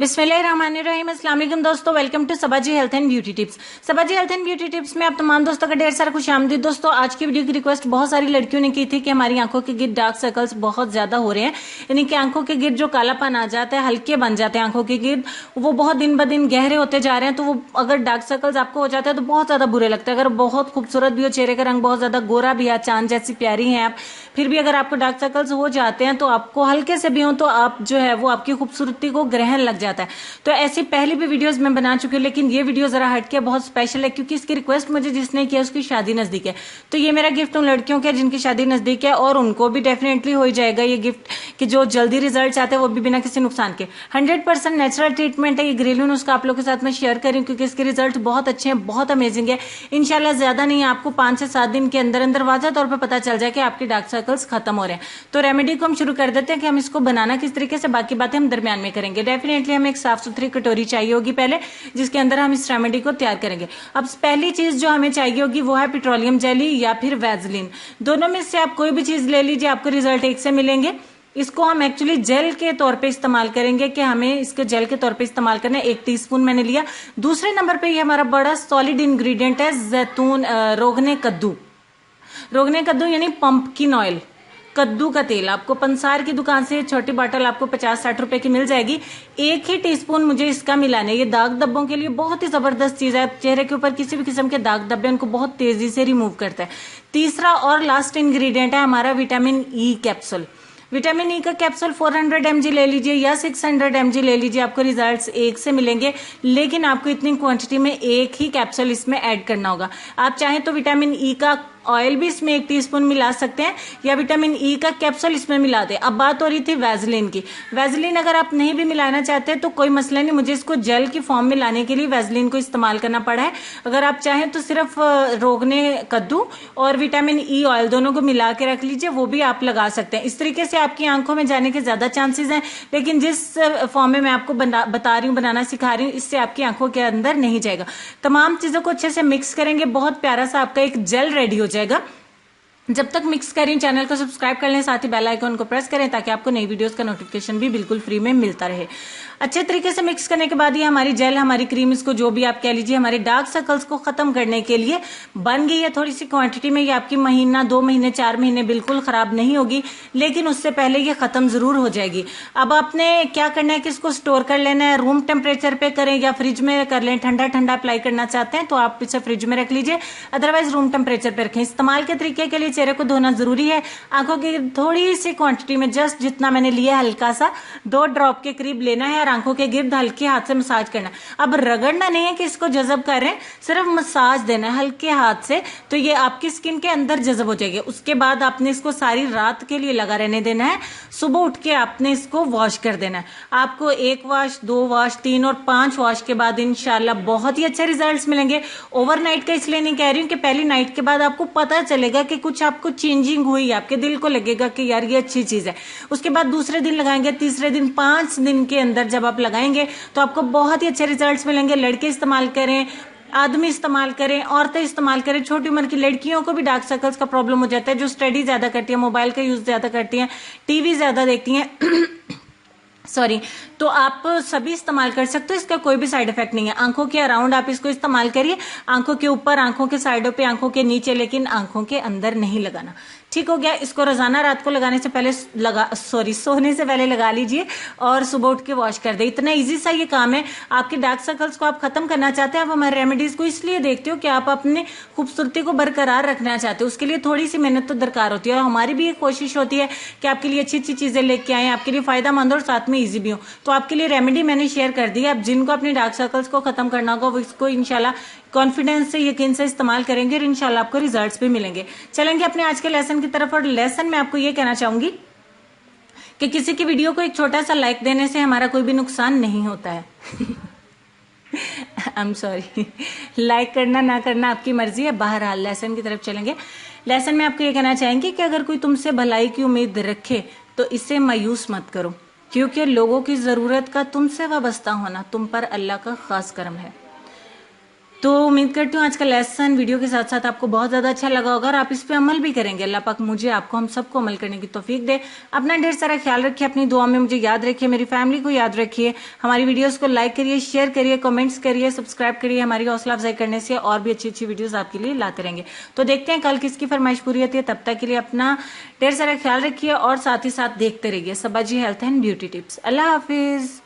बिस्मिल्लाहिर्रहमानिर्रहीम। अस्सलाम वालेकुम दोस्तों, welcome to Saba ji health and beauty tips. Saba ji health and beauty tips में आप तमाम दोस्तों का ढेर सारा खुशामदीद। दोस्तों, आज की वीडियो की रिक्वेस्ट बहुत सारी लड़कियों ने की थी कि हमारी आंखों के गिर्द डार्क सर्कल्स बहुत ज्यादा हो रहे हैं, यानी कि आंखों के गिर्द जो कालापन आ जाता है, हल्के बन जाते हैं आंखों के गिर्द, वो बहुत दिन ब दिन गहरे होते जा रहे हैं। तो वो अगर डार्क सर्कल्स आपको हो जाता है तो बहुत ज्यादा बुरे लगते हैं। अगर बहुत खूबसूरत भी हो, चेहरे का रंग बहुत ज्यादा गोरा भी है, चांद जैसी प्यारी है आप, फिर भी अगर आपको डार्क सर्कल्स हो जाते हैं तो आपको हल्के से भी हो तो आप जो है वो आपकी खूबसूरती को ग्रहण लग जाता है। तो ऐसी पहली भी वीडियोस मैं बना चुकी हूँ, लेकिन ये वीडियो जरा हटके बहुत स्पेशल है क्योंकि इसकी रिक्वेस्ट मुझे जिसने किया उसकी शादी नजदीक है। तो ये मेरा गिफ्ट उन लड़कियों के जिनकी शादी नजदीक है, और उनको भी डेफिनेटली हो जाएगा ये गिफ्ट कि जो जल्दी रिजल्ट आते हैं वो भी बिना किसी नुकसान के। 100% नेचुरल ट्रीटमेंट है ये घरेलू नुस्खा आप लोग के साथ में शेयर करी क्योंकि इसके रिजल्ट बहुत अच्छे हैं, बहुत अमेजिंग है। इंशाल्लाह ज्यादा नहीं, आपको 5 से 7 दिन के अंदर अंदर वाज़ह तौर पर पता चल जाए कि आपके डार्क सर्कल्स खत्म हो रहे हैं। तो रेमेडी को हम शुरू कर देते हैं कि हम इसको बनाना किस तरीके से, बाकी बातें हम दरमियान में करेंगे। डेफिनेटली हमें एक साफ सुथरी कटोरी चाहिए होगी पहले, जिसके अंदर हम इस रेमेडी को तैयार करेंगे। अब पहली चीज जो हमें चाहिए होगी वो है पेट्रोलियम जेली या फिर वैजलीन। दोनों में से आप कोई भी चीज ले लीजिए, आपको रिजल्ट एक से मिलेंगे। इसको हम एक्चुअली जेल के तौर पे इस्तेमाल करेंगे कि हमें इसके जेल के तौर पे इस्तेमाल करना है। 1 टीस्पून मैंने लिया। दूसरे नंबर पे ये हमारा बड़ा सॉलिड इंग्रेडिएंट है जैतून, रोगने कद्दू। रोगने कद्दू यानी पंपकिन ऑयल, कद्दू का तेल। आपको पंसार की दुकान से छोटी बॉटल आपको 50-60 रुपए की मिल जाएगी। 1 ही टीस्पून मुझे इसका मिलाना है। ये दाग धब्बों के लिए बहुत ही जबरदस्त चीज है। चेहरे के ऊपर किसी भी किस्म के दाग धब्बे उनको बहुत तेजी से रिमूव करता है। तीसरा और लास्ट इंग्रेडिएंट है हमारा vitamin E capsule. Vitamin E का कैप्सूल 400 mg ले लीजिए या 600 mg ले लीजिए, आपको रिजल्ट्स एक से मिलेंगे, लेकिन आपको इतनी क्वांटिटी में एक ही कैप्सूल इसमें ऐड करना होगा। आप चाहें तो विटामिन ई का ऑयल भी इसमें 1 टीस्पून मिला सकते हैं या विटामिन ई का कैप्सूल इसमें मिला दे। अब बात हो रही थी वैजलीन की। वैजलीन अगर आप नहीं भी मिलाना चाहते तो कोई मसला नहीं, मुझे इसको जेल की फॉर्म में लाने के लिए वैजलीन को इस्तेमाल करना पड़ा है। अगर आप चाहें तो सिर्फ रोगने कद्दू और विटामिन ई ऑयल दोनों को मिला के रख लीजिए, वो भी आप लगा सकते हैं। इस तरीके से आपकी आंखों में जाने के ज्यादा चांसेस हैं, लेकिन जिस फॉर्म में मैं आपको बता रही हूँ, बनाना सिखा रही हूँ, इससे आपकी आंखों के अंदर नहीं जाएगा। तमाम चीजों को अच्छे से मिक्स करेंगे, बहुत प्यारा सा आपका एक जेल रेडी हो जाएगा। जब तक मिक्स करें चैनल को सब्सक्राइब कर लें, साथ ही बेल आइकन को प्रेस करें ताकि आपको नई वीडियोस का नोटिफिकेशन भी बिल्कुल फ्री में मिलता रहे। अच्छे तरीके से मिक्स करने के बाद ये हमारी जेल, हमारी क्रीम, इसको जो भी आप कह लीजिए, हमारे डार्क सर्कल्स को खत्म करने के लिए बन गई है। थोड़ी सी क्वांटिटी में ये आपकी महीना, 2 महीने, 4 महीने बिल्कुल खराब नहीं होगी, लेकिन उससे पहले ये खत्म जरूर हो जाएगी। अब आपने क्या करना है कि इसको स्टोर कर लेना है। रूम टेम्परेचर पे करें या फ्रिज में कर लें। ठंडा ठंडा अप्लाई करना चाहते हैं तो आप इसे फ्रिज में रख लीजिए, अदरवाइज रूम टेम्परेचर पे रखें। इस्तेमाल के तरीके के लिए चेहरे को धोना जरूरी है। आंखों की थोड़ी सी क्वांटिटी में, जस्ट जितना मैंने लिया हल्का सा 2 ड्रॉप के करीब लेना है और आंखों के गिर्द हल्के हाथ से मसाज करना है। अब रगड़ना नहीं है कि इसको जज़ब कर रहे हैं, सिर्फ मसाज देना है हल्के हाथ से, तो ये आपकी स्किन के अंदर जज़ब हो जाएगी। उसके बाद आपने इसको सारी रात के लिए लगा रहने देना है। सुबह उठ के आपने इसको वॉश कर देना है। आपको 1 वॉश, 2 वॉश, 3 और 5 वॉश के बाद इंशाल्लाह बहुत ही अच्छे रिजल्ट्स मिलेंगे। ओवरनाइट का इसलिए नहीं कह रही हूँ कि पहली नाइट के बाद आपको पता चलेगा कि कुछ आपको चेंजिंग हुई, आपके दिल को लगेगा कि यार ये अच्छी चीज है। उसके बाद दूसरे दिन लगाएंगे, तीसरे दिन, 5 दिन के अंदर जब आप लगाएंगे तो आपको बहुत ही अच्छे रिजल्ट्स मिलेंगे। लड़के इस्तेमाल करें, आदमी इस्तेमाल करें, औरतें इस्तेमाल करें, छोटी उम्र की लड़कियों को भी डार्क सर्कल्स का प्रॉब्लम हो जाता है, जो स्टडी ज्यादा करती है, मोबाइल का यूज ज्यादा करती हैं, टीवी ज्यादा देखती हैं सॉरी, तो आप सभी इस्तेमाल कर सकते हो। इसका कोई भी साइड इफेक्ट नहीं है। आंखों के अराउंड आप इसको इस्तेमाल करिए, आंखों के ऊपर, आंखों के साइडों पे, आंखों के नीचे, लेकिन आंखों के अंदर नहीं लगाना। ठीक हो गया। इसको रोजाना रात को लगाने से पहले सोने से पहले लगा लीजिए और सुबह उठ के वॉश कर दे। इतना इजी सा ये काम है। आपके डार्क सर्कल्स को आप खत्म करना चाहते हैं, आप हमारे रेमेडीज को इसलिए देखते हो कि आप अपनी खूबसूरती को बरकरार रखना चाहते हो। उसके लिए थोड़ी सी मेहनत तो दरकार होती है और हमारी भी कोशिश होती है कि आपके लिए अच्छी अच्छी चीजें लेके आए, आपके लिए फायदा मंद और साथ में ईजी भी हो। तो आपके लिए रेमेडी मैंने शेयर कर दी है। अब जिनको अपने डार्क सर्कल्स को खत्म करना होगा वो इसको इंशाल्लाह कॉन्फिडेंस से, यकीन से इस्तेमाल करेंगे और इंशाल्लाह आपको रिजल्ट्स भी मिलेंगे। चलेंगे अपने आज के लेसन की तरफ, और लेसन में आपको ये कहना चाहूंगी कि किसी की वीडियो को एक छोटा सा लाइक देने से हमारा कोई भी नुकसान नहीं होता है। आई एम सॉरी, लाइक करना ना करना आपकी मर्जी है। बहरहाल लेसन की तरफ चलेंगे। लेसन में आपको ये कहना चाहेंगे कि अगर कोई तुमसे भलाई की उम्मीद रखे तो इसे मायूस मत करो, क्योंकि लोगों की जरूरत का तुमसे वाबस्ता होना तुम पर अल्लाह का खास करम है। तो उम्मीद करती हूँ आज का लेसन वीडियो के साथ साथ आपको बहुत ज्यादा अच्छा लगा होगा और आप इस पे अमल भी करेंगे। अल्लाह पाक मुझे, आपको, हम सबको अमल करने की तौफीक दे। अपना ढेर सारा ख्याल रखिए, अपनी दुआ में मुझे याद रखिए, मेरी फैमिली को याद रखिए। हमारी वीडियोस को लाइक करिए, शेयर करिए, कमेंट्स करिए, सब्सक्राइब करिए। हमारी हौसला अफजाई करने से और भी अच्छी अच्छी वीडियोस आपके लिए लाते रहेंगे। तो देखते हैं कल किसकी फरमाइश पूरी होती है। तब तक के लिए अपना ढेर सारा ख्याल रखिए और साथ ही साथ देखते रहिए Saba ji health and beauty tips. अल्लाह हाफिज।